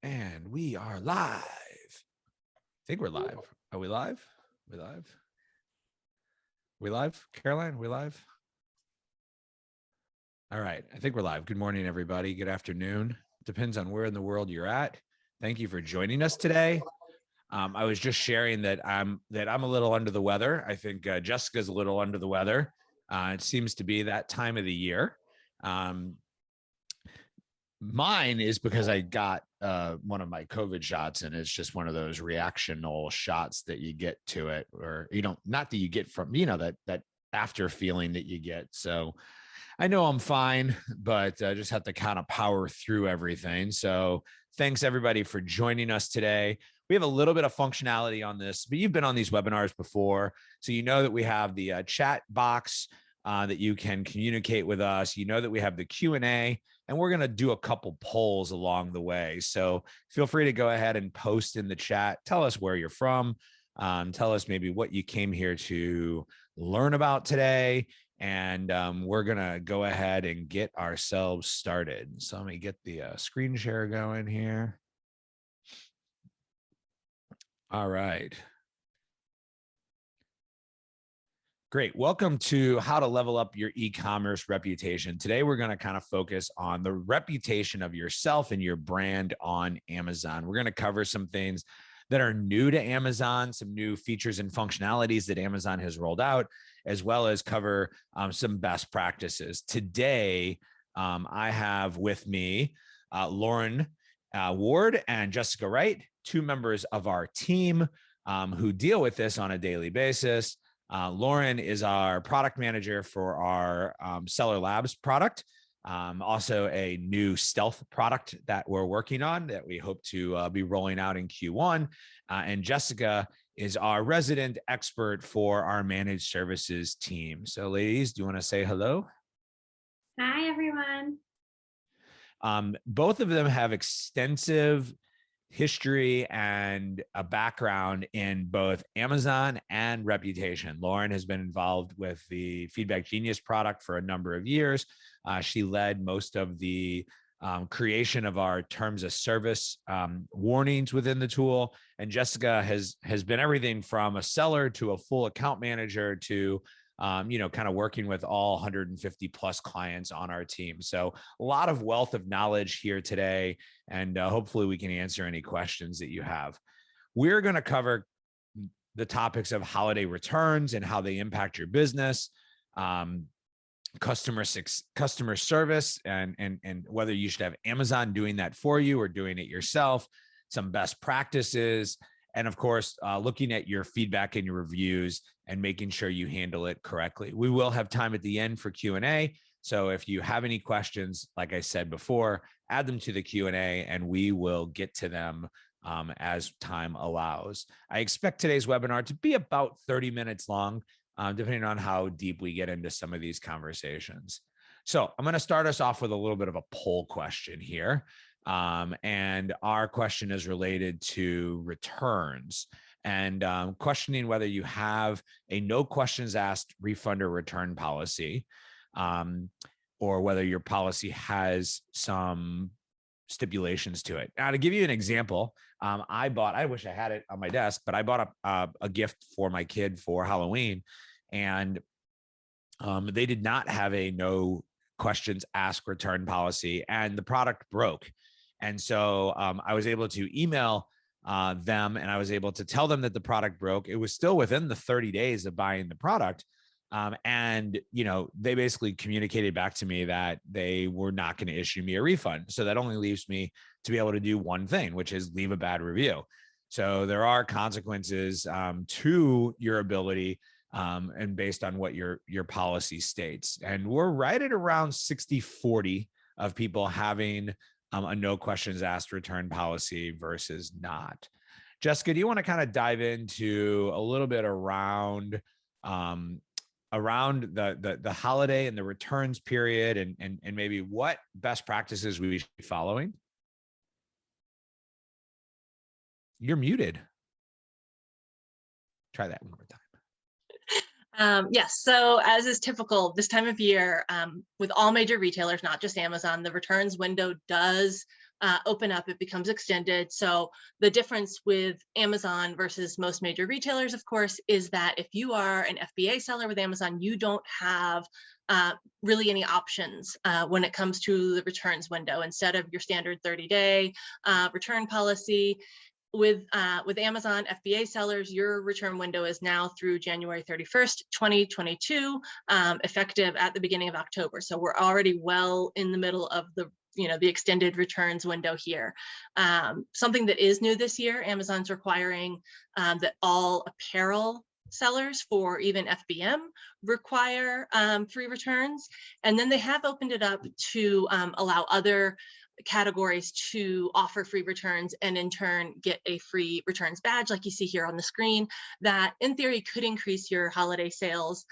And we are live. I think we're live. Are we live? We live? We live? Caroline, we live? All right. I think we're live. Good morning, everybody. Good afternoon. Depends on where in the world you're at. Thank you for joining us today. I was just sharing that I'm a little under the weather. I think Jessica's a little under the weather. It seems to be that time of the year. Mine is because I got one of my COVID shots, and it's just one of those reactional shots that you get to it, or not that you get from that after feeling that you get. So I know I'm fine, but I just have to kind of power through everything. So thanks everybody for joining us today. We have a little bit of functionality on this, but you've been on these webinars before, so you know that we have the chat box that you can communicate with us. You know that we have the Q&A, and we're going to do a couple polls along the way. So feel free to go ahead and post in the chat. Tell us where you're from. Tell us maybe what you came here to learn about today. And we're going to go ahead and get ourselves started. So let me get the screen share going here. All right. Great. Welcome to How to Level Up Your E-commerce Reputation. Today, we're going to kind of focus on the reputation of yourself and your brand on Amazon. We're going to cover some things that are new to Amazon, some new features and functionalities that Amazon has rolled out, as well as cover some best practices. Today, I have with me Lauren Ward and Jessica Wright, two members of our team who deal with this on a daily basis. Lauren is our product manager for our Seller Labs product, also a new stealth product that we're working on that we hope to be rolling out in Q1. And Jessica is our resident expert for our managed services team. So ladies, do you want to say hello? Hi, everyone. Both of them have extensive history and a background in both Amazon and reputation. Lauren has been involved with the Feedback Genius product for a number of years. She led most of the creation of our terms of service warnings within the tool. And Jessica has been everything from a seller to a full account manager to kind of working with all 150 plus clients on our team. So a lot of wealth of knowledge here today, and hopefully we can answer any questions that you have. We're going to cover the topics of holiday returns and how they impact your business, customer service, and whether you should have Amazon doing that for you or doing it yourself, some best practices, and of course, looking at your feedback and your reviews and making sure you handle it correctly. We will have time at the end for Q&A. So if you have any questions, like I said before, add them to the Q&A and we will get to them as time allows. I expect today's webinar to be about 30 minutes long, depending on how deep we get into some of these conversations. So I'm going to start us off with a little bit of a poll question here. And our question is related to returns and questioning whether you have a no questions asked refund or return policy, or whether your policy has some stipulations to it. Now, to give you an example, I wish I had it on my desk, but I bought a gift for my kid for Halloween, and they did not have a no questions asked return policy, and the product broke. And so I was able to email them, and I was able to tell them that the product broke. It was still within the 30 days of buying the product. And, they basically communicated back to me that they were not going to issue me a refund. So that only leaves me to be able to do one thing, which is leave a bad review. So there are consequences to your ability and based on what your policy states. And we're right at around 60-40 of people having a no questions asked return policy versus not. Jessica, do you want to kind of dive into a little bit around the holiday and the returns period and maybe what best practices we should be following? You're muted. Try that one more time. Yes, so as is typical this time of year, with all major retailers, not just Amazon, the returns window does open up, it becomes extended. So the difference with Amazon versus most major retailers, of course, is that if you are an FBA seller with Amazon, you don't have really any options when it comes to the returns window. Instead of your standard 30-day return policy, with Amazon FBA sellers, your return window is now through January 31st, 2022, effective at the beginning of October. So we're already well in the middle of the extended returns window here. Something that is new this year, Amazon's requiring that all apparel sellers for even FBM require free returns. And then they have opened it up to allow other categories to offer free returns and in turn get a free returns badge like you see here on the screen, that in theory could increase your holiday sales,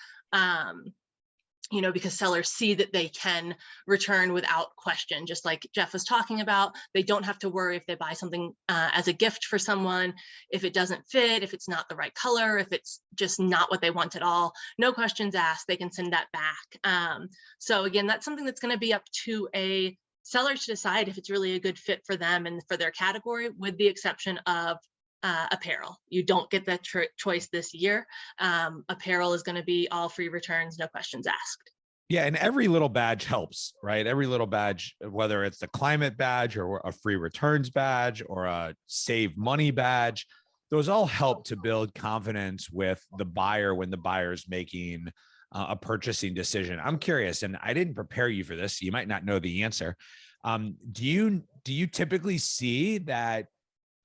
because sellers see that they can return without question. Just like Jeff was talking about, they don't have to worry if they buy something as a gift for someone, if it doesn't fit, if it's not the right color, if it's just not what they want at all, no questions asked, they can send that back. So again, that's something that's going to be up to a seller to decide if it's really a good fit for them and for their category, with the exception of apparel. You don't get that choice this year. Apparel is going to be all free returns, no questions asked. Yeah, and every little badge helps, right? Every little badge, whether it's the climate badge or a free returns badge or a save money badge, those all help to build confidence with the buyer when the buyer's making a purchasing decision. I'm curious, and I didn't prepare you for this, so you might not know the answer. Do you typically see that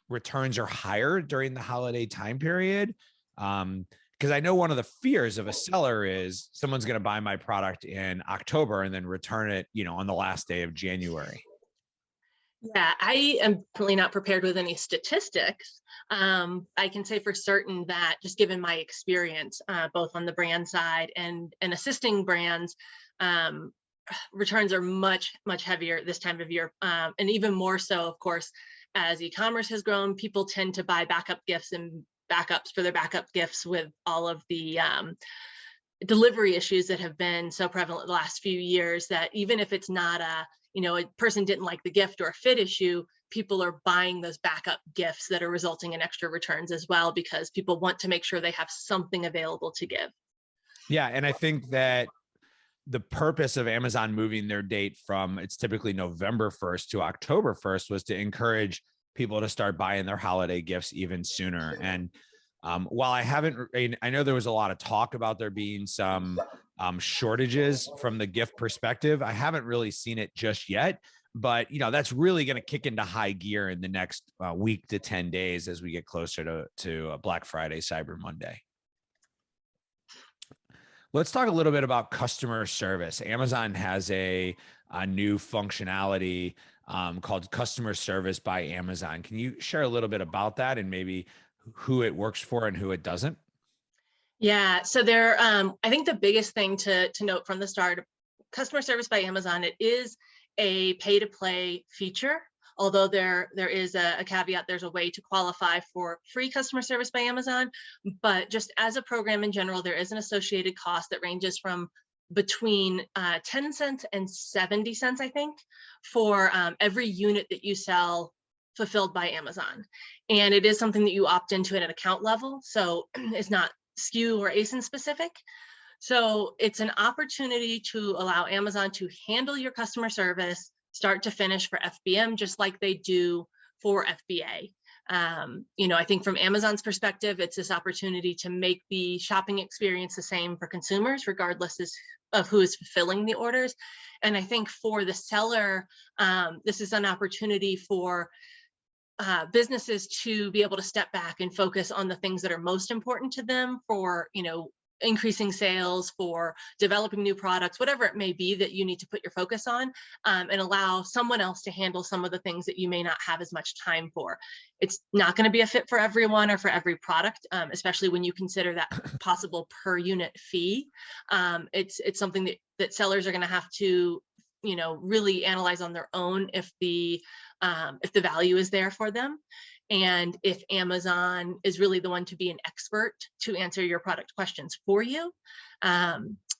returns are higher during the holiday time period? Because I know one of the fears of a seller is someone's going to buy my product in October and then return it, on the last day of January. Yeah, I am really not prepared with any statistics. I can say for certain that just given my experience, both on the brand side and assisting brands, returns are much, much heavier this time of year. And even more so, of course, as e-commerce has grown, people tend to buy backup gifts and backups for their backup gifts with all of the delivery issues that have been so prevalent the last few years, that even if it's not a person didn't like the gift or a fit issue, people are buying those backup gifts that are resulting in extra returns as well, because people want to make sure they have something available to give. Yeah. And I think that the purpose of Amazon moving their date from, it's typically November 1st to October 1st, was to encourage people to start buying their holiday gifts even sooner. And while I know there was a lot of talk about there being some shortages from the gift perspective, I haven't really seen it just yet. But that's really going to kick into high gear in the next week to 10 days as we get closer to Black Friday, Cyber Monday. Let's talk a little bit about customer service. Amazon has a new functionality called Customer Service by Amazon. Can you share a little bit about that and maybe who it works for and who it doesn't? Yeah, so I think the biggest thing to note from the start, Customer Service by Amazon, it is a pay-to-play feature. Although there is a caveat, there's a way to qualify for free customer service by Amazon, but just as a program in general, there is an associated cost that ranges from between 10 cents and 70 cents, I think, for every unit that you sell fulfilled by Amazon. And it is something that you opt into at an account level, so it's not SKU or ASIN specific. So it's an opportunity to allow Amazon to handle your customer service start to finish for FBM, just like they do for FBA. I think from Amazon's perspective, it's this opportunity to make the shopping experience the same for consumers, regardless of who is fulfilling the orders. And I think for the seller, this is an opportunity for businesses to be able to step back and focus on the things that are most important to them for, increasing sales, for developing new products, whatever it may be that you need to put your focus on, and allow someone else to handle some of the things that you may not have as much time for. It's not going to be a fit for everyone or for every product, especially when you consider that possible per unit fee. It's something that sellers are going to have to, really analyze on their own if the value is there for them. And if Amazon is really the one to be an expert to answer your product questions for you.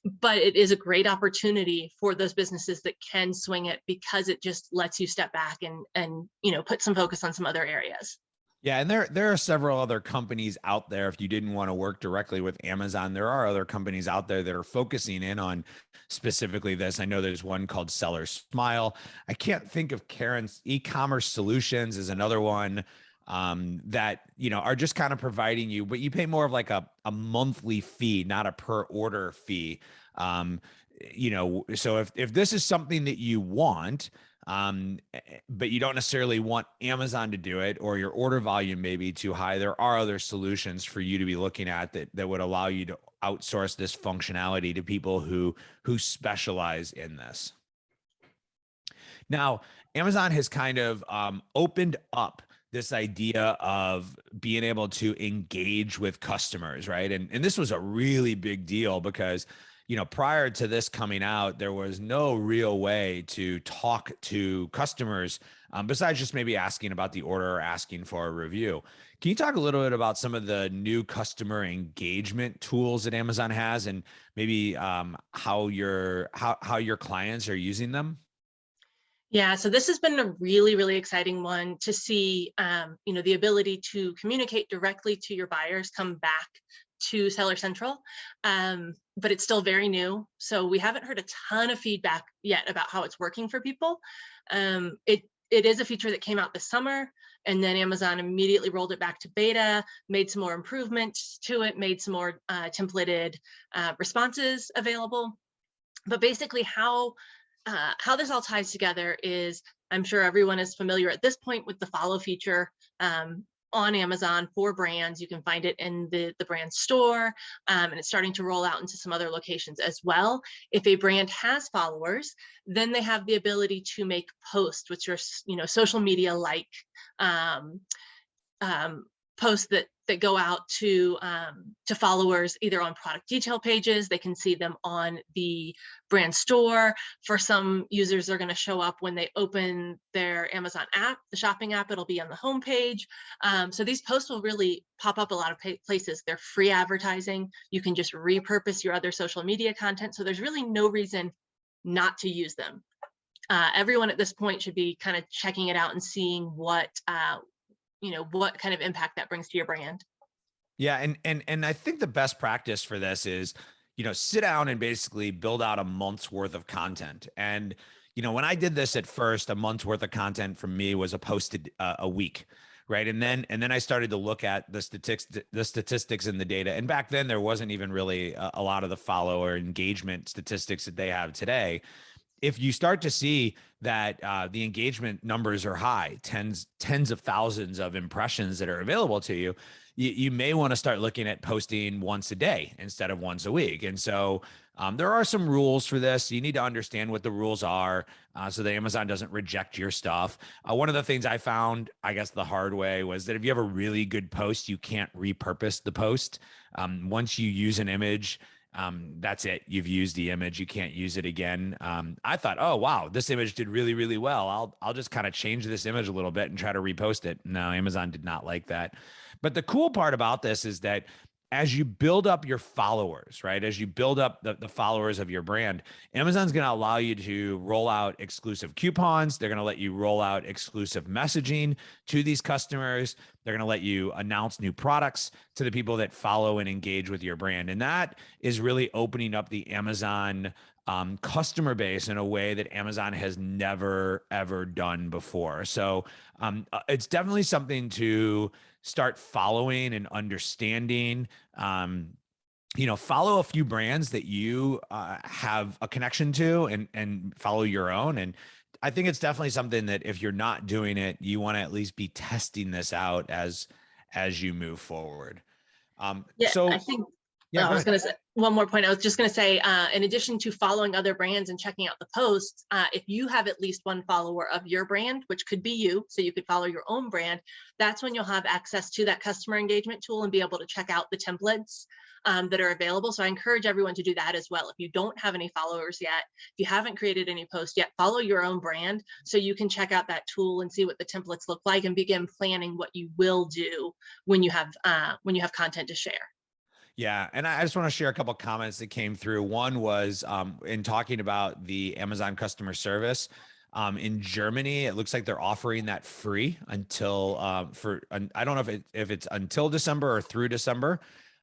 but it is a great opportunity for those businesses that can swing it, because it just lets you step back and put some focus on some other areas. Yeah, and there are several other companies out there. If you didn't want to work directly with Amazon, there are other companies out there that are focusing in on specifically this. I know there's one called Seller Smile. I can't think of Karen's eCommerce Solutions is another one that are just kind of providing you, but you pay more of like a monthly fee, not a per order fee. So if this is something that you want, but you don't necessarily want Amazon to do it, or your order volume may be too high, there are other solutions for you to be looking at that would allow you to outsource this functionality to people who specialize in this. Now, Amazon has kind of opened up this idea of being able to engage with customers, right? And this was a really big deal because prior to this coming out, there was no real way to talk to customers besides just maybe asking about the order or asking for a review. Can you talk a little bit about some of the new customer engagement tools that Amazon has, and maybe how your clients are using them? Yeah, so this has been a really, really exciting one to see, the ability to communicate directly to your buyers come back to Seller Central, but it's still very new. So we haven't heard a ton of feedback yet about how it's working for people. It is a feature that came out this summer, and then Amazon immediately rolled it back to beta, made some more improvements to it, made some more templated responses available. But basically how this all ties together is, I'm sure everyone is familiar at this point with the follow feature on Amazon for brands. You can find it in the brand store, and it's starting to roll out into some other locations as well. If a brand has followers, then they have the ability to make posts, which are social media like posts that go out to followers, either on product detail pages. They can see them on the brand store. For some users, they're going to show up when they open their Amazon app, the shopping app. It'll be on the homepage. So these posts will really pop up a lot of places. They're free advertising. You can just repurpose your other social media content. So there's really no reason not to use them. Everyone at this point should be kind of checking it out and seeing what kind of impact that brings to your brand. Yeah, and I think the best practice for this is, sit down and basically build out a month's worth of content. And when I did this at first, a month's worth of content for me was a posted a week, right? And then I started to look at the statistics and the data. And back then there wasn't even really a lot of the follower engagement statistics that they have today. If you start to see that the engagement numbers are high, tens of thousands of impressions that are available to you, you may want to start looking at posting once a day instead of once a week. And so there are some rules for this. You need to understand what the rules are so that Amazon doesn't reject your stuff. One of the things I found, I guess the hard way, was that if you have a really good post, you can't repurpose the post. Once you use an image, that's it. You've used the image. You can't use it again. I thought, oh, wow, this image did really, really well. I'll just kind of change this image a little bit and try to repost it. No, Amazon did not like that. But the cool part about this is that as you build up your followers, right? As you build up the followers of your brand, Amazon's going to allow you to roll out exclusive coupons. They're going to let you roll out exclusive messaging to these customers. They're going to let you announce new products to the people that follow and engage with your brand. And that is really opening up the Amazon customer base in a way that Amazon has never, ever done before. So it's definitely something to start following and understanding. Follow a few brands that you have a connection to, and follow your own. And I think it's definitely something that if you're not doing it, you want to at least be testing this out as you move forward. I think yeah, I was going to say one more point. I was just going to say, in addition to following other brands and checking out the posts, if you have at least one follower of your brand, which could be you, so you could follow your own brand, that's when you'll have access to that customer engagement tool and be able to check out the templates that are available. So I encourage everyone to do that as well. If you don't have any followers yet, if you haven't created any posts yet, follow your own brand so you can check out that tool and see what the templates look like and begin planning what you will do when you have content to share. Yeah, and I just want to share a couple comments that came through. One was in talking about the Amazon customer service. In Germany, it looks like they're offering that free until I don't know if it's until December or through December.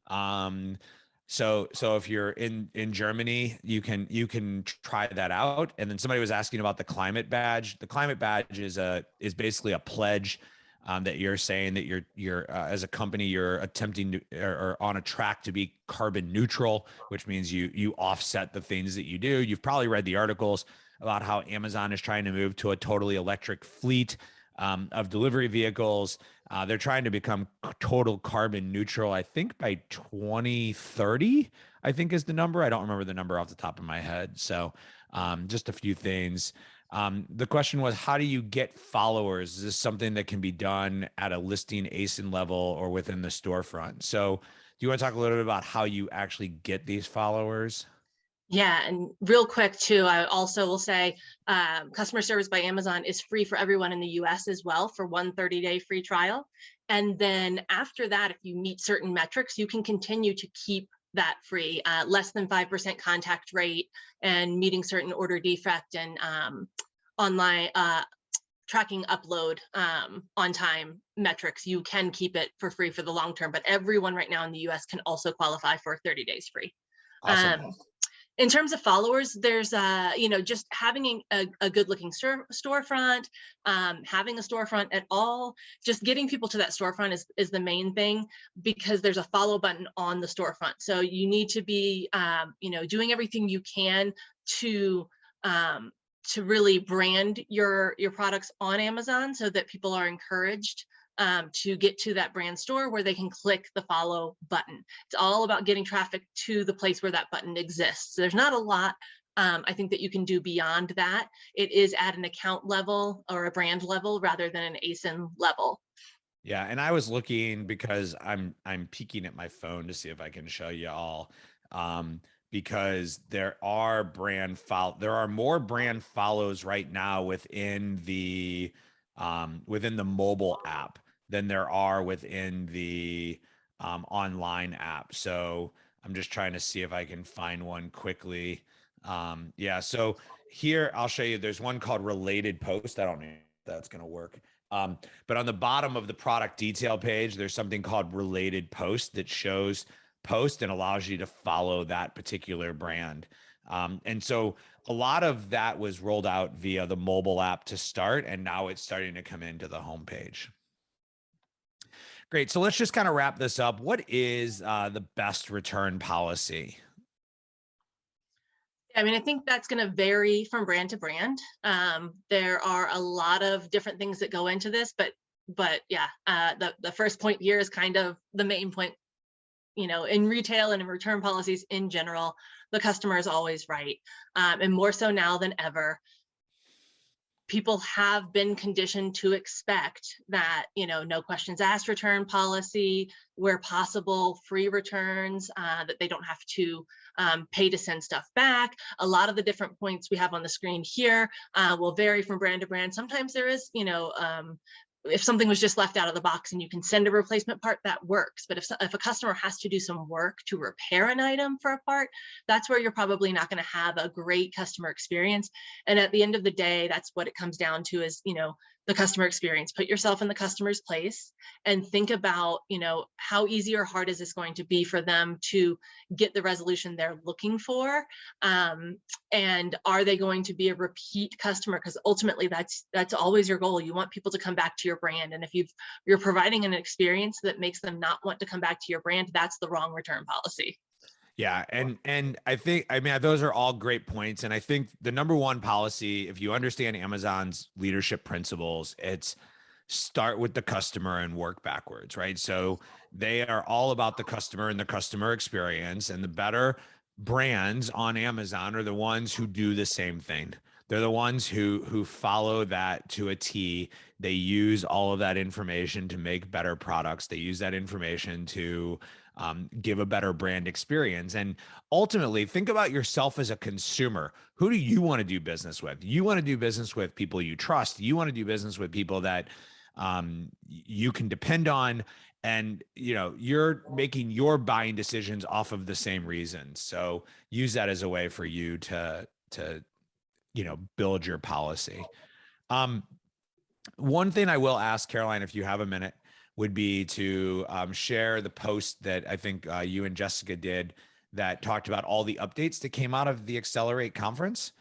Um, so if you're in Germany, you can try that out. And then somebody was asking about the climate badge. The climate badge is basically a pledge that you're saying that you're as a company you're attempting to or on a track to be carbon neutral, which means you offset the things that you do. You've probably read the articles about how Amazon is trying to move to a totally electric fleet of delivery vehicles. They're trying to become total carbon neutral, I think by 2030, I think is the number. I don't remember the number off the top of my head. So just a few things. The question was, how do you get followers? Is this something that can be done at a listing ASIN level or within the storefront? So do you want to talk a little bit about how you actually get these followers? Yeah, and real quick too, I also will say customer service by Amazon is free for everyone in the US as well for one 30-day free trial. And then after that, if you meet certain metrics, you can continue to keep that free, less than 5% contact rate and meeting certain order defect and online tracking upload on time metrics. You can keep it for free for the long term, but everyone right now in the US can also qualify for 30 days free. Awesome. In terms of followers, there's just having a good looking storefront, having a storefront at all, just getting people to that storefront is the main thing, because there's a follow button on the storefront. So you need to be doing everything you can to really brand your products on Amazon so that people are encouraged to get to that brand store where they can click the follow button. It's all about getting traffic to the place where that button exists. There's not a lot I think that you can do beyond that. It is at an account level or a brand level rather than an ASIN level. Yeah, and I was looking because I'm peeking at my phone to see if I can show you all. Because there are more brand follows right now within the mobile app than there are within the online app. So I'm just trying to see if I can find one quickly. Yeah, so here I'll show you. There's one called Related Post. I don't know if that's going to work. But on the bottom of the product detail page, there's something called Related Post that shows post and allows you to follow that particular brand. And so a lot of that was rolled out via the mobile app to start, and now it's starting to come into the homepage. Great. So let's just kind of wrap this up. What is the best return policy? I mean, I think that's going to vary from brand to brand. There are a lot of different things that go into this, but yeah, the first point here is kind of the main point. In retail and in return policies in general, the customer is always right, and more so now than ever. People have been conditioned to expect that, no questions asked return policy, where possible, free returns, that they don't have to pay to send stuff back. A lot of the different points we have on the screen here will vary from brand to brand. Sometimes there is, if something was just left out of the box and you can send a replacement part, that works. But if a customer has to do some work to repair an item for a part, that's where you're probably not going to have a great customer experience. And at the end of the day, that's what it comes down to is, the customer experience. Put yourself in the customer's place and think about, how easy or hard is this going to be for them to get the resolution they're looking for? And are they going to be a repeat customer? Because ultimately that's always your goal. You want people to come back to your brand. And if you're providing an experience that makes them not want to come back to your brand, that's the wrong return policy. Yeah. And I mean, those are all great points. And I think the number one policy, if you understand Amazon's leadership principles, it's start with the customer and work backwards, right? So they are all about the customer and the customer experience, and the better brands on Amazon are the ones who do the same thing. They're the ones who follow that to a T. They use all of that information to make better products. They use that information to give a better brand experience. And ultimately, think about yourself as a consumer. Who do you want to do business with? You want to do business with people you trust. You want to do business with people that you can depend on, and you're making your buying decisions off of the same reasons. So use that as a way for you to build your policy. One thing I will ask, Caroline, if you have a minute, would be to share the post that I think you and Jessica did that talked about all the updates that came out of the Accelerate conference,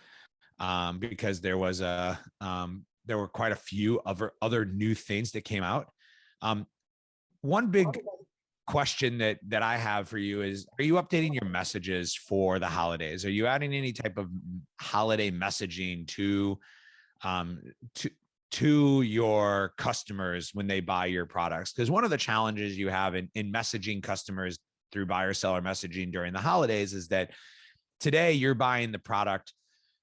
because there were quite a few other new things that came out. One big question that I have for you is, are you updating your messages for the holidays? Are you adding any type of holiday messaging to your customers when they buy your products? Because one of the challenges you have in messaging customers through buyer seller messaging during the holidays is that today you're buying the product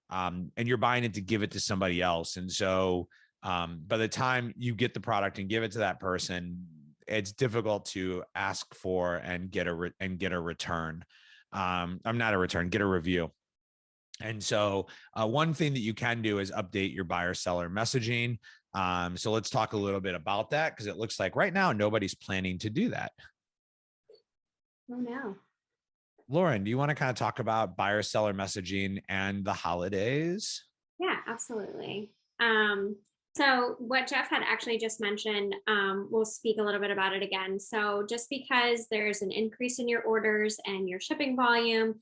and you're buying it to give it to somebody else. And so by the time you get the product and give it to that person, it's difficult to ask for and get a return. Get a review. And so one thing that you can do is update your buyer seller messaging. So let's talk a little bit about that, because it looks like right now nobody's planning to do that. Oh, no. Lauren, do you want to kind of talk about buyer seller messaging and the holidays? Yeah, absolutely. So what Jeff had actually just mentioned, we'll speak a little bit about it again. So just because there's an increase in your orders and your shipping volume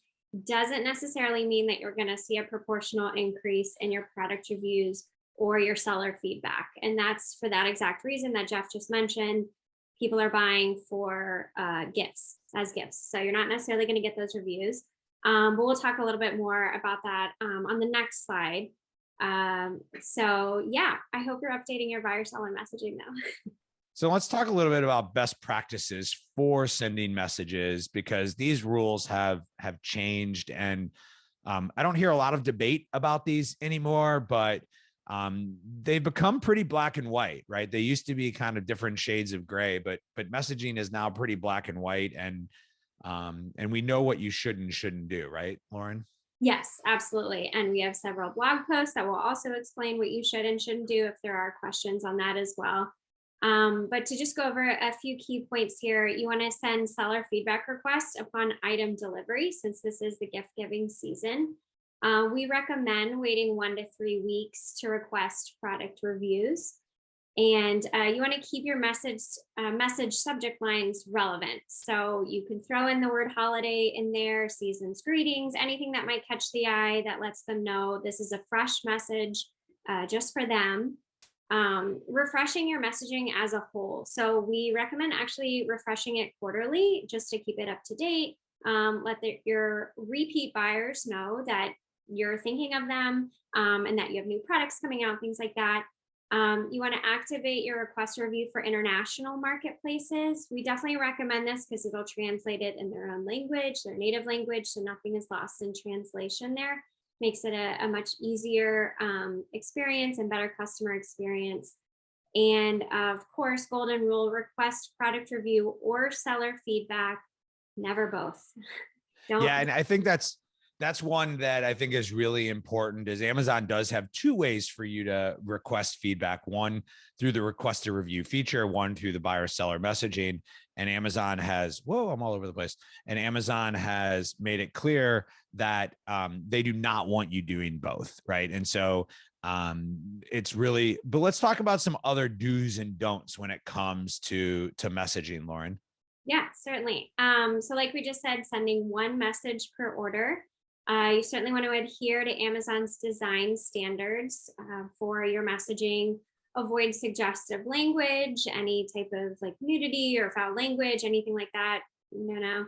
doesn't necessarily mean that you're going to see a proportional increase in your product reviews or your seller feedback. And that's for that exact reason that Jeff just mentioned. People are buying for gifts. So you're not necessarily going to get those reviews. But we'll talk a little bit more about that on the next slide. So yeah, I hope you're updating your buyer seller messaging now. So let's talk a little bit about best practices for sending messages, because these rules have changed, and I don't hear a lot of debate about these anymore, but they've become pretty black and white, right? They used to be kind of different shades of gray, but messaging is now pretty black and white, and we know what you should and shouldn't do, right, Lauren? Yes, absolutely. And we have several blog posts that will also explain what you should and shouldn't do if there are questions on that as well. But to just go over a few key points here, you want to send seller feedback requests upon item delivery, since this is the gift giving season. We recommend waiting 1 to 3 weeks to request product reviews. And you want to keep your message subject lines relevant. So you can throw in the word holiday in there, season's greetings, anything that might catch the eye that lets them know this is a fresh message just for them. Refreshing your messaging as a whole. So we recommend actually refreshing it quarterly just to keep it up to date. Let your repeat buyers know that you're thinking of them and that you have new products coming out, things like that. You want to activate your request review for international marketplaces. We definitely recommend this because it'll translate it in their own language, their native language, so nothing is lost in translation there. Makes it a much easier experience and better customer experience. And of course, golden rule, request product review or seller feedback, never both. Yeah, and I think that's one that I think is really important, is Amazon does have two ways for you to request feedback. One through the request a review feature, one through the buyer seller messaging. And Amazon has, I'm all over the place. And Amazon has made it clear that they do not want you doing both, right? And so it's really, but let's talk about some other do's and don'ts when it comes to messaging, Lauren. Yeah, certainly. So like we just said, sending one message per order. You certainly want to adhere to Amazon's design standards for your messaging. Avoid suggestive language, any type of like nudity or foul language, anything like that. No.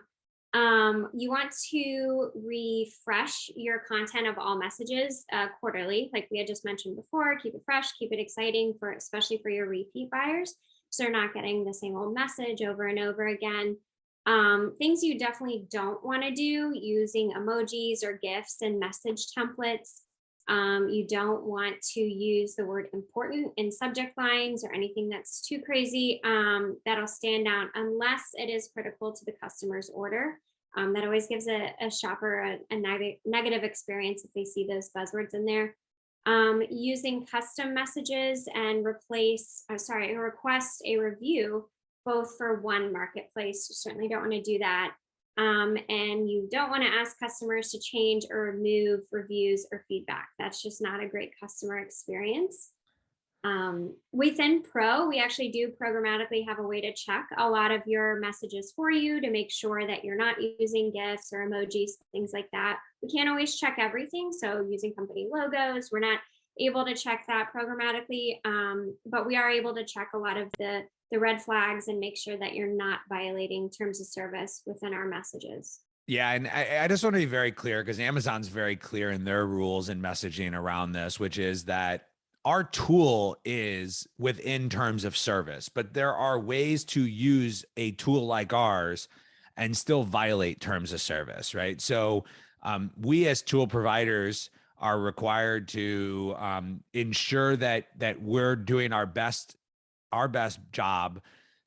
You want to refresh your content of all messages quarterly, like we had just mentioned before. Keep it fresh, keep it exciting, especially for your repeat buyers, so they're not getting the same old message over and over again. Things you definitely don't want to do, using emojis or GIFs and message templates. You don't want to use the word important in subject lines or anything that's too crazy. That'll stand out unless it is critical to the customer's order. That always gives a shopper a negative experience if they see those buzzwords in there. Using custom messages and request a review both for one marketplace. You certainly don't want to do that. And you don't want to ask customers to change or remove reviews or feedback. That's just not a great customer experience. Within Pro, we actually do programmatically have a way to check a lot of your messages for you to make sure that you're not using GIFs or emojis, things like that. We can't always check everything. So using company logos, we're not able to check that programmatically, but we are able to check a lot of the red flags and make sure that you're not violating terms of service within our messages. Yeah. And I just want to be very clear, because Amazon's very clear in their rules and messaging around this, which is that our tool is within terms of service, but there are ways to use a tool like ours and still violate terms of service, right? So we as tool providers are required to ensure that we're doing our best job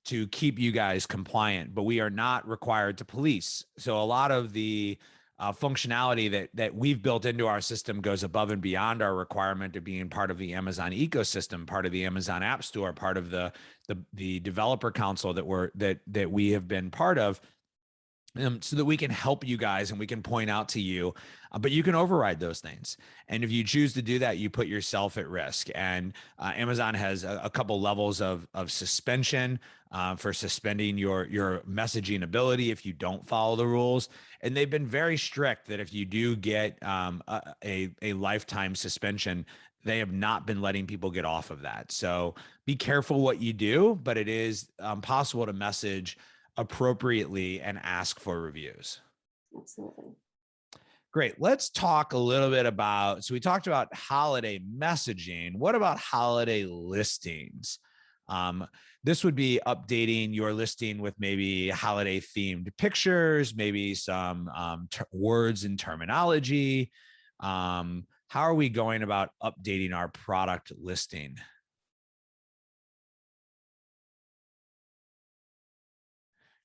to keep you guys compliant, but we are not required to police. So a lot of the functionality that we've built into our system goes above and beyond our requirement of being part of the Amazon ecosystem, part of the Amazon App Store, part of the developer council that we have been part of. So that we can help you guys and we can point out to you, but you can override those things. And if you choose to do that, you put yourself at risk. And Amazon has a couple levels of suspension for suspending your messaging ability if you don't follow the rules. And they've been very strict that if you do get a lifetime suspension, they have not been letting people get off of that. So be careful what you do, but it is possible to message appropriately and ask for reviews. Absolutely. Great. Let's talk a little bit about, so we talked about holiday messaging. What about holiday listings? This would be updating your listing with maybe holiday themed pictures, maybe some words and terminology. How are we going about updating our product listing?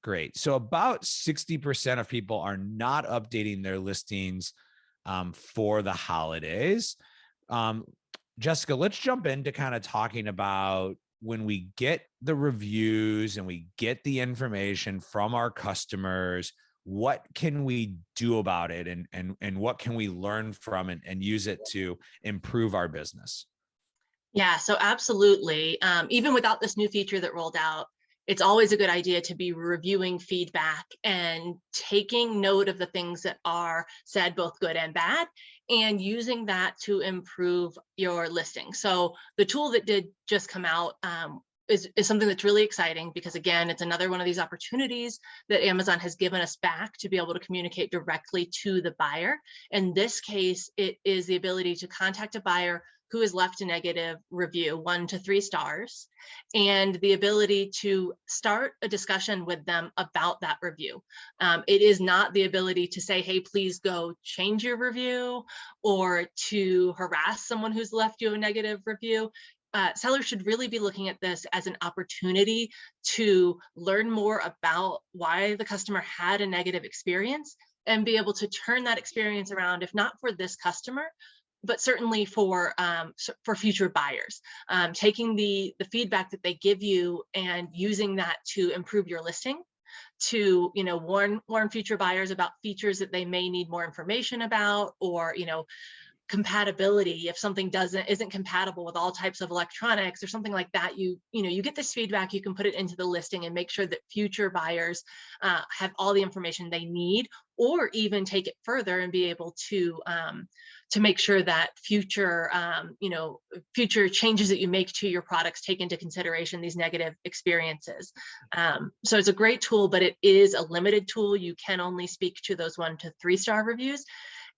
Great. So about 60% of people are not updating their listings for the holidays. Jessica, let's jump into kind of talking about when we get the reviews and we get the information from our customers, what can we do about it and what can we learn from it and use it to improve our business? Yeah, so absolutely. Even without this new feature that rolled out, it's always a good idea to be reviewing feedback and taking note of the things that are said, both good and bad, and using that to improve your listing. So the tool that did just come out is something that's really exciting because, again, it's another one of these opportunities that Amazon has given us back to be able to communicate directly to the buyer. In this case, it is the ability to contact a buyer who has left a negative review, 1 to 3 stars, and the ability to start a discussion with them about that review. It is not the ability to say, hey, please go change your review, or to harass someone who's left you a negative review. Sellers should really be looking at this as an opportunity to learn more about why the customer had a negative experience and be able to turn that experience around, if not for this customer, but certainly for future buyers. Taking the feedback that they give you and using that to improve your listing, to warn future buyers about features that they may need more information about, or compatibility. If something isn't compatible with all types of electronics or something like that, you get this feedback, you can put it into the listing and make sure that future buyers have all the information they need, or even take it further and be able to make sure that future changes that you make to your products take into consideration these negative experiences. So it's a great tool, but it is a limited tool. You can only speak to those 1 to 3 star reviews.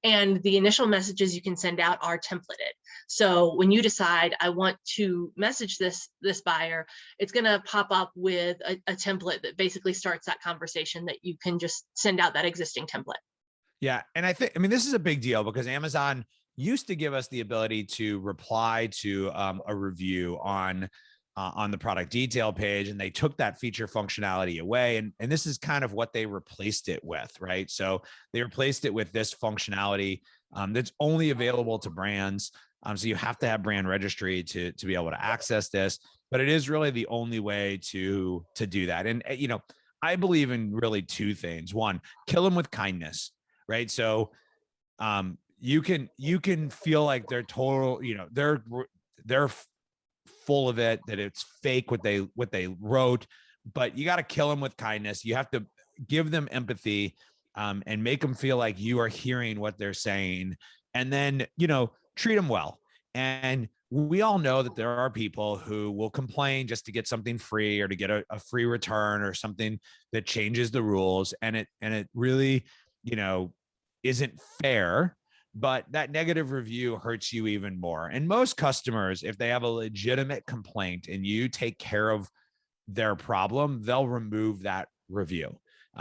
And the initial messages you can send out are templated. So when you decide, I want to message this buyer, it's going to pop up with a template that basically starts that conversation that you can just send out that existing template. Yeah. And I mean, this is a big deal because Amazon used to give us the ability to reply to a review on on the product detail page, and they took that feature functionality away. And this is kind of what they replaced it with, right? So they replaced it with this functionality that's only available to brands. So you have to have brand registry to be able to access this, but it is really the only way to do that. And, you know, I believe in really two things. One, kill them with kindness, right? So you can feel like they're total, you know, they're full of it, that it's fake what they wrote, but you got to kill them with kindness. You have to give them empathy, and make them feel like you are hearing what they're saying, and then, you know, treat them well. And we all know that there are people who will complain just to get something free, or to get a free return, or something that changes the rules, and it really, you know, isn't fair. But that negative review hurts you even more. And most customers, if they have a legitimate complaint and you take care of their problem, they'll remove that review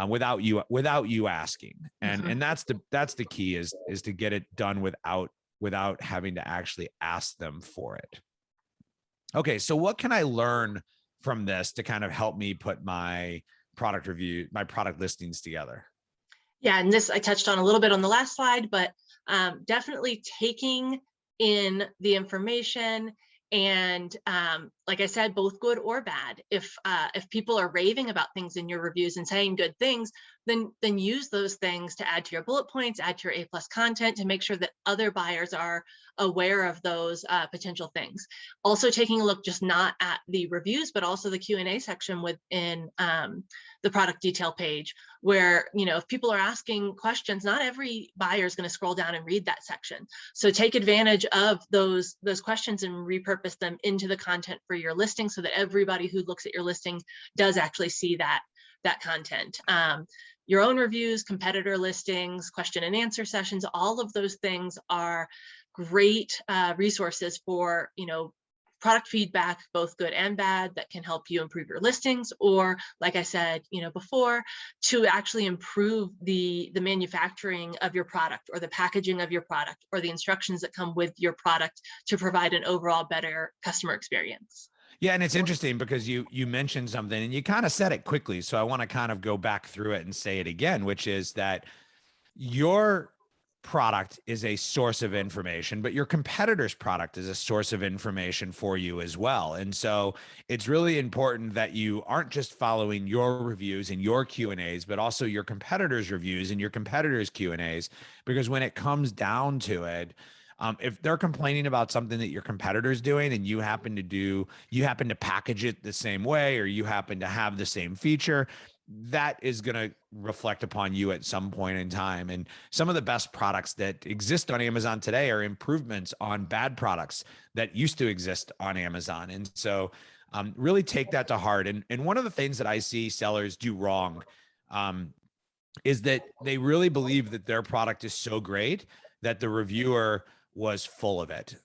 without you asking. And that's the key, is to get it done without having to actually ask them for it. Okay, so what can I learn from this to kind of help me put my product listings together? Yeah, and this I touched on a little bit on the last slide, but definitely taking in the information, and like I said, both good or bad. If people are raving about things in your reviews and saying good things, then use those things to add to your bullet points, add to your A+ content, to make sure that other buyers are aware of those potential things. Also taking a look just not at the reviews, but also the Q&A section within the product detail page, where, you know, if people are asking questions, not every buyer is going to scroll down and read that section. So take advantage of those questions and repurpose them into the content for your listing, so that everybody who looks at your listing does actually see that content. Your own reviews, competitor listings, question and answer sessions, all of those things are great resources for, you know, product feedback, both good and bad, that can help you improve your listings, or, like I said, you know, before, to actually improve the manufacturing of your product, or the packaging of your product, or the instructions that come with your product, to provide an overall better customer experience. Yeah, and it's interesting because you mentioned something and you kind of said it quickly. So I want to kind of go back through it and say it again, which is that your product is a source of information, but your competitor's product is a source of information for you as well. And so it's really important that you aren't just following your reviews and your Q&As, but also your competitors' reviews and your competitors' Q&As, because when it comes down to it, if they're complaining about something that your competitor's doing, and you happen to package it the same way, or you happen to have the same feature, that is going to reflect upon you at some point in time. And some of the best products that exist on Amazon today are improvements on bad products that used to exist on Amazon. And so really take that to heart. And one of the things that I see sellers do wrong is that they really believe that their product is so great that the reviewer was full of it.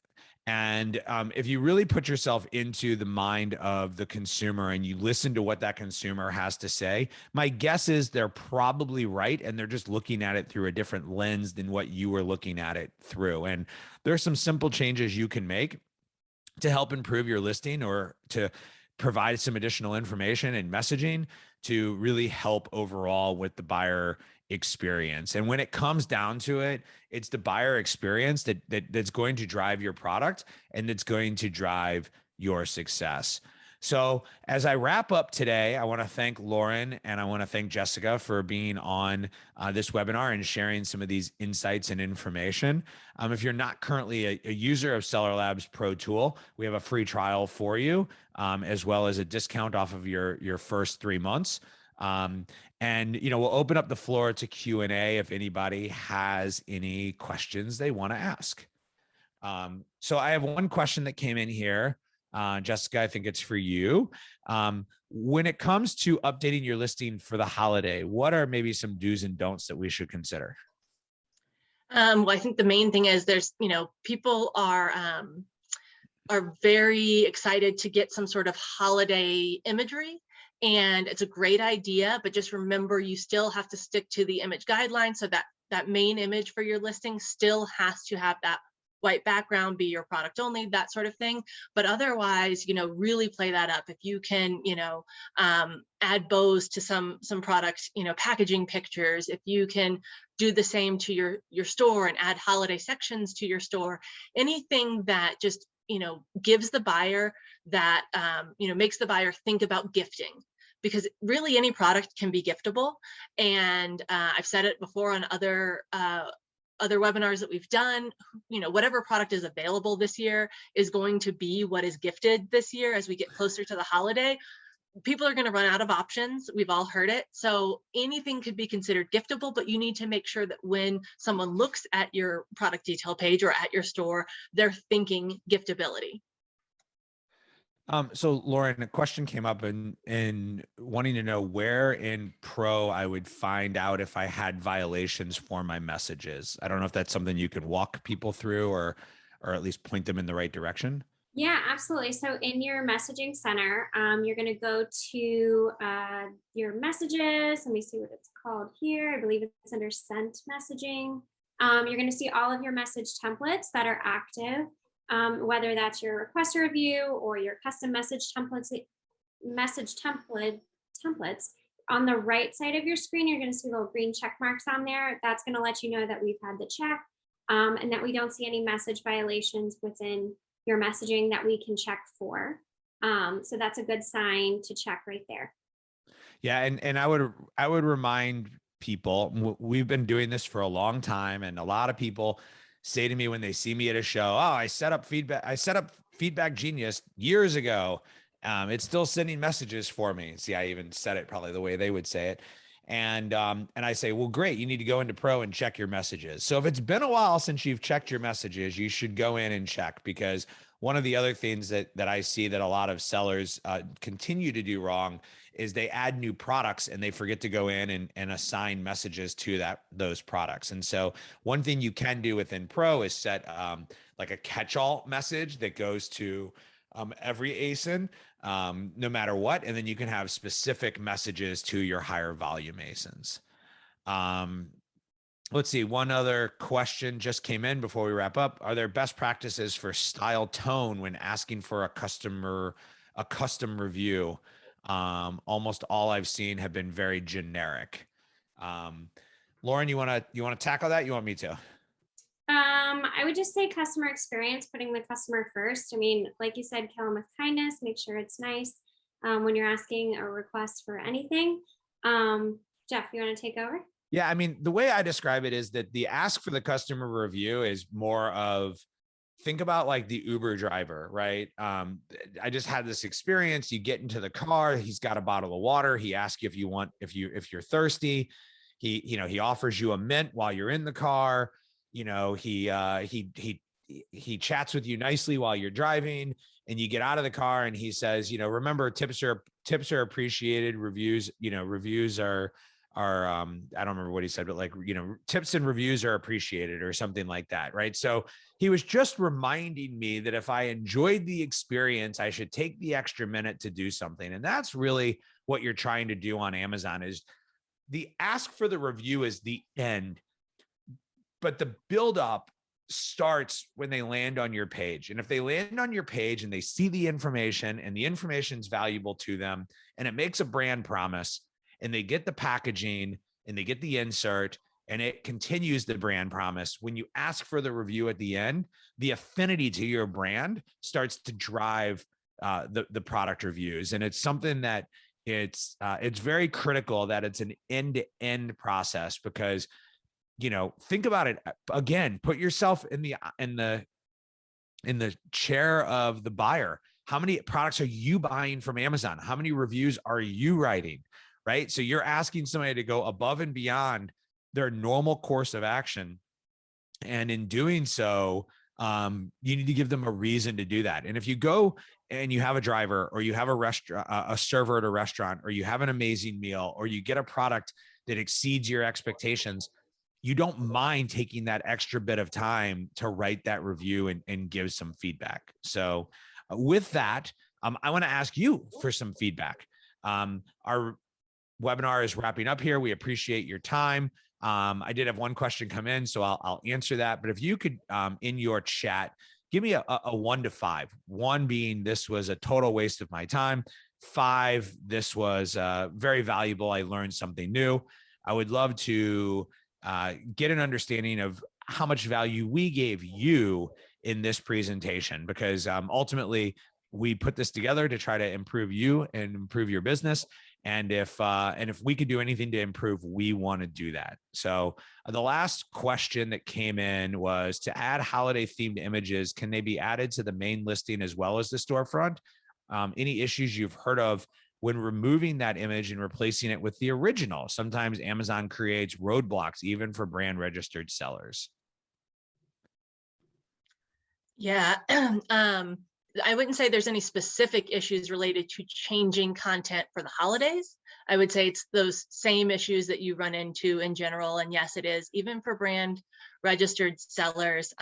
And if you really put yourself into the mind of the consumer and you listen to what that consumer has to say, my guess is they're probably right, and they're just looking at it through a different lens than what you were looking at it through. And there's some simple changes you can make to help improve your listing, or to provide some additional information and messaging to really help overall with the buyer experience. And when it comes down to it, it's the buyer experience that's going to drive your product, and that's going to drive your success. So as I wrap up today, I want to thank Lauren and I want to thank Jessica for being on this webinar and sharing some of these insights and information. If you're not currently a user of Seller Labs Pro Tool, we have a free trial for you, as well as a discount off of your first 3 months. And, you know, we'll open up the floor to Q&A if anybody has any questions they want to ask. So I have one question that came in here. Jessica, I think it's for you. When it comes to updating your listing for the holiday, what are maybe some do's and don'ts that we should consider? Well, I think the main thing is there's, you know, people are very excited to get some sort of holiday imagery. And it's a great idea, but just remember, you still have to stick to the image guidelines. So that main image for your listing still has to have that white background, be your product only, that sort of thing. But otherwise, really play that up. If you can, add bows to some products, packaging pictures, if you can do the same to your store and add holiday sections to your store, anything that just, gives the buyer that, makes the buyer think about gifting. Because really any product can be giftable. And I've said it before on other webinars that we've done, whatever product is available this year is going to be what is gifted this year as we get closer to the holiday. People are going to run out of options. We've all heard it. So anything could be considered giftable, but you need to make sure that when someone looks at your product detail page or at your store, they're thinking giftability. So Lauren, a question came up in wanting to know where in Pro I would find out if I had violations for my messages. I don't know if that's something you can walk people through or at least point them in the right direction. Yeah, absolutely. So in your messaging center, you're going to go to your messages. Let me see what it's called here. I believe it's under sent messaging. You're going to see all of your message templates that are active. Whether that's your request a review or your custom message templates. On the right side of your screen, you're going to see little green check marks on there. That's going to let you know that we've had the check and that we don't see any message violations within your messaging that we can check for. So that's a good sign to check right there. Yeah, and I would remind people, we've been doing this for a long time, and a lot of people say to me when they see me at a show, "Oh, I set up Feedback Genius years ago. It's still sending messages for me." See, I even said it probably the way they would say it. And I say, well, great. You need to go into Pro and check your messages. So if it's been a while since you've checked your messages, you should go in and check, because one of the other things that I see that a lot of sellers continue to do wrong is they add new products and they forget to go in and assign messages to those products. And so one thing you can do within Pro is set like a catch-all message that goes to every ASIN, no matter what. And then you can have specific messages to your higher volume ASINs. Let's see. One other question just came in before we wrap up. Are there best practices for style tone when asking for a custom review? Almost all I've seen have been very generic. Lauren, you want to tackle that? You want me to? I would just say customer experience, putting the customer first. I mean, like you said, kill them with kindness, make sure it's nice when you're asking a request for anything. Jeff, you want to take over? Yeah, I mean, the way I describe it is that the ask for the customer review is more of, think about like the Uber driver, right? I just had this experience. You get into the car, he's got a bottle of water. He asks you if you're thirsty. He offers you a mint while you're in the car. He chats with you nicely while you're driving, and you get out of the car and he says, remember, tips are appreciated. Reviews are I don't remember what he said, but like, tips and reviews are appreciated or something like that. Right. So he was just reminding me that if I enjoyed the experience, I should take the extra minute to do something. And that's really what you're trying to do on Amazon. Is the ask for the review is the end, but the buildup starts when they land on your page. And if they land on your page and they see the information and the information is valuable to them and it makes a brand promise, and they get the packaging and they get the insert and it continues the brand promise, when you ask for the review at the end, the affinity to your brand starts to drive the product reviews. And it's something that it's very critical that it's an end-to-end process, because think about it again, put yourself in the chair of the buyer. How many products are you buying from Amazon? How many reviews are you writing? Right? So you're asking somebody to go above and beyond their normal course of action. And in doing so, you need to give them a reason to do that. And if you go and you have a driver, or you have a restaurant, a server at a restaurant, or you have an amazing meal, or you get a product that exceeds your expectations, you don't mind taking that extra bit of time to write that review and give some feedback. So with that, I want to ask you for some feedback. Our webinar is wrapping up here. We appreciate your time. I did have one question come in, so I'll answer that. But if you could, in your chat, give me a 1 to 5. 1 being this was a total waste of my time. 5, this was very valuable. I learned something new. I would love to get an understanding of how much value we gave you in this presentation, because ultimately we put this together to try to improve you and improve your business. And if we could do anything to improve, we want to do that. So the last question that came in was to add holiday themed images. Can they be added to the main listing as well as the storefront? Any issues you've heard of when removing that image and replacing it with the original? Sometimes Amazon creates roadblocks even for brand registered sellers. Yeah, I wouldn't say there's any specific issues related to changing content for the holidays. I would say it's those same issues that you run into in general. And yes, it is even for brand registered sellers.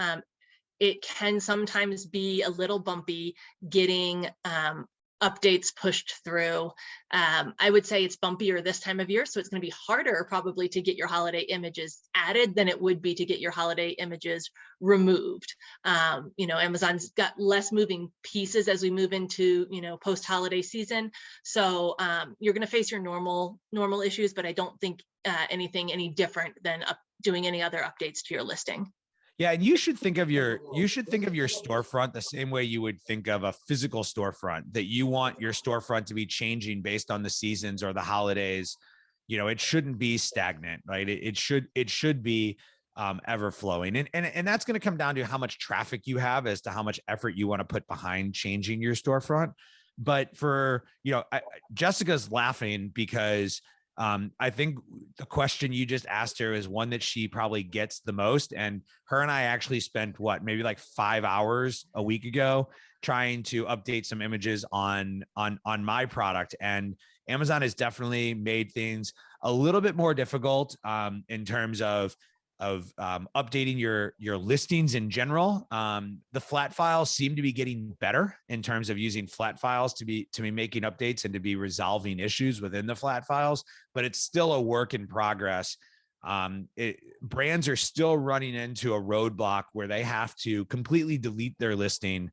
It can sometimes be a little bumpy getting updates pushed through. I would say it's bumpier this time of year, so it's going to be harder probably to get your holiday images added than it would be to get your holiday images removed. Amazon's got less moving pieces as we move into post-holiday season, so you're going to face your normal issues, but I don't think anything any different than doing any other updates to your listing. Yeah, and you should think of your storefront the same way you would think of a physical storefront, that you want your storefront to be changing based on the seasons or the holidays. It shouldn't be stagnant, right? It should be ever flowing. And that's going to come down to how much traffic you have as to how much effort you want to put behind changing your storefront. But Jessica's laughing because I think the question you just asked her is one that she probably gets the most. And her and I actually spent maybe like 5 hours a week ago trying to update some images on my product. And Amazon has definitely made things a little bit more difficult in terms of updating your listings in general. The flat files seem to be getting better in terms of using flat files to be making updates and to be resolving issues within the flat files, but it's still a work in progress. Brands are still running into a roadblock where they have to completely delete their listing,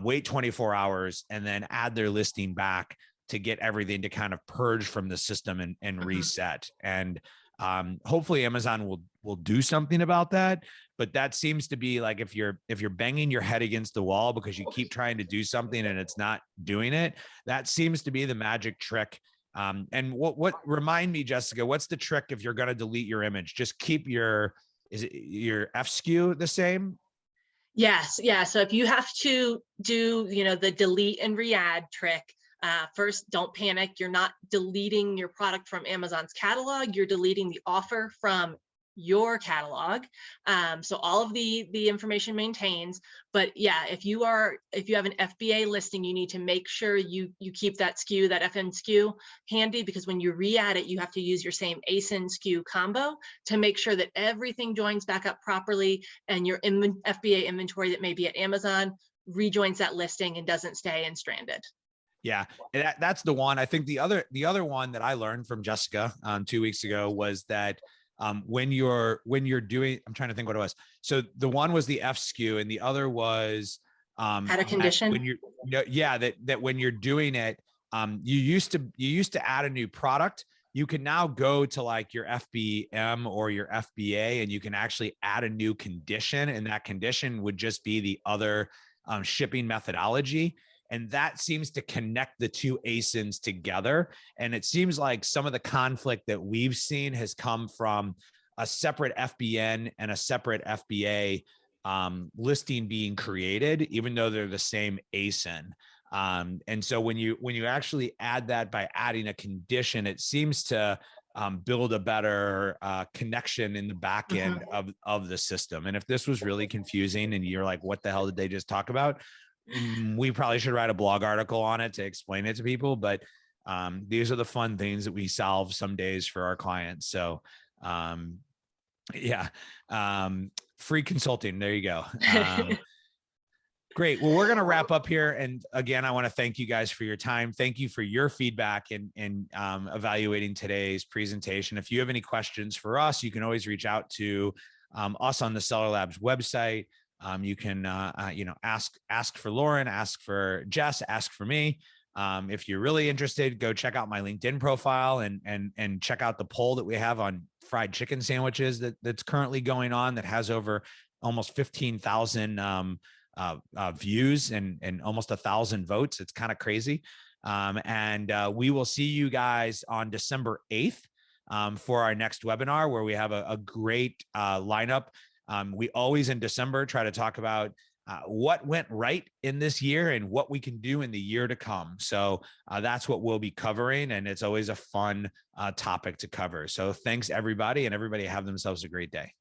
wait 24 hours, and then add their listing back to get everything to kind of purge from the system and reset. And hopefully Amazon will do something about that. But that seems to be like, if you're banging your head against the wall because you keep trying to do something and it's not doing it, that seems to be the magic trick. And what remind me, Jessica, what's the trick if you're going to delete your image? Just keep your FSKU the same? Yes. Yeah. So if you have to do, the delete and re-add trick, first, don't panic. You're not deleting your product from Amazon's catalog. You're deleting the offer from your catalog. So all of the information maintains. But yeah, if you have an FBA listing, you need to make sure you keep that SKU, that FN SKU handy, because when you re-add it, you have to use your same ASIN SKU combo to make sure that everything joins back up properly, and your FBA inventory that may be at Amazon rejoins that listing and doesn't stay and stranded. Yeah, that's the one. I think the other one that I learned from Jessica 2 weeks ago was that when you're doing, I'm trying to think what it was. So the one was the FSKU, and the other was Add a condition. That when you're doing it, you used to add a new product. You can now go to like your FBM or your FBA, and you can actually add a new condition, and that condition would just be the other shipping methodology. And that seems to connect the two ASINs together. And it seems like some of the conflict that we've seen has come from a separate FBN and a separate FBA listing being created, even though they're the same ASIN. And so when you actually add that by adding a condition, it seems to build a better connection in the back end of the system. And if this was really confusing and you're like, what the hell did they just talk about? We probably should write a blog article on it to explain it to people, but these are the fun things that we solve some days for our clients. So free consulting. There you go. Great. Well, we're going to wrap up here. And again, I want to thank you guys for your time. Thank you for your feedback in evaluating today's presentation. If you have any questions for us, you can always reach out to us on the Seller Labs website. You can, ask for Lauren, ask for Jess, ask for me. If you're really interested, go check out my LinkedIn profile and check out the poll that we have on fried chicken sandwiches that's currently going on, that has over almost 15,000 views and almost 1,000 votes. It's kind of crazy. We will see you guys on December 8th for our next webinar, where we have a great lineup. We always in December try to talk about what went right in this year and what we can do in the year to come. So that's what we'll be covering. And it's always a fun topic to cover. So thanks everybody, and everybody have themselves a great day.